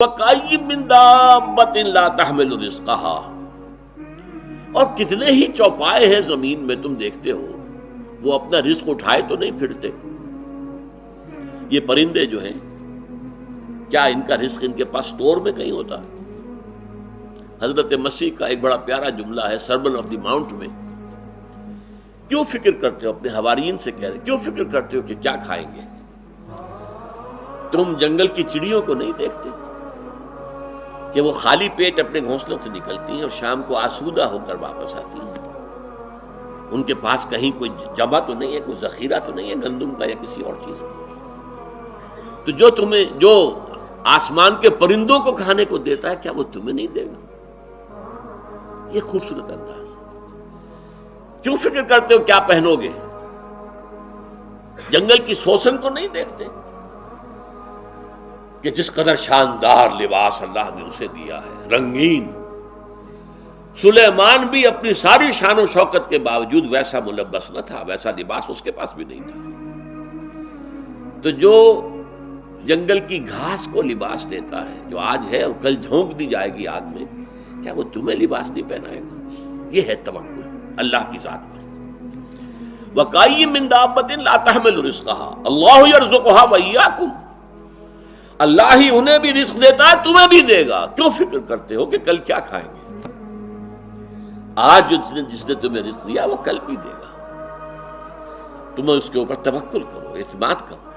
وَكَأَيٍّ مِّن دَابَّةٍ لَا تَحْمِلُ رِزْقَهَا، اور کتنے ہی چوپائے ہیں زمین میں تم دیکھتے ہو وہ اپنا رزق اٹھائے تو نہیں پھرتے۔ یہ پرندے جو ہیں کیا ان کا رزق ان کے پاس سٹور میں کہیں ہوتا ہے؟ حضرت مسیح کا ایک بڑا پیارا جملہ ہے سرمن آف دی ماؤنٹ میں، کیوں فکر کرتے ہو، اپنے حواریین سے کہہ رہے کیوں فکر کرتے ہو کہ کیا کھائیں گے؟ تم جنگل کی چڑیوں کو نہیں دیکھتے کہ وہ خالی پیٹ اپنے گھونسلوں سے نکلتی ہیں اور شام کو آسودہ ہو کر واپس آتی ہیں؟ ان کے پاس کہیں کوئی جمع تو نہیں ہے، کوئی ذخیرہ تو نہیں ہے گندم کا یا کسی اور چیز کا۔ تو جو آسمان کے پرندوں کو کھانے کو دیتا ہے کیا وہ تمہیں نہیں دے گا؟ یہ خوبصورت انداز۔ کیوں فکر کرتے ہو کیا پہنو گے؟ جنگل کی سوسن کو نہیں دیکھتے کہ جس قدر شاندار لباس اللہ نے اسے دیا ہے، رنگین۔ سلیمان بھی اپنی ساری شان و شوکت کے باوجود ویسا ملبس نہ تھا، ویسا لباس اس کے پاس بھی نہیں تھا۔ تو جو جنگل کی گھاس کو لباس دیتا ہے، جو آج ہے اور کل جھونک دی جائے گی آگ میں، کیا وہ تمہیں لباس نہیں پہنائے گا؟ یہ ہے توکل اللہ کی ذات پر۔ وَكَأَيٍّ مِّن دَابَّةٍ لَا تَحْمِلُ رِزْقَهَا اللَّهُ يَرْزُقُهَا وَإِيَّاكُمْ، اللہ ہی انہیں بھی رزق دیتا ہے تمہیں بھی دے گا۔ کیوں فکر کرتے ہو کہ کل کیا کھائیں گے؟ آج جس نے تمہیں رزق دیا وہ کل بھی دے گا، تم اس کے اوپر توکل کرو، اعتماد کرو۔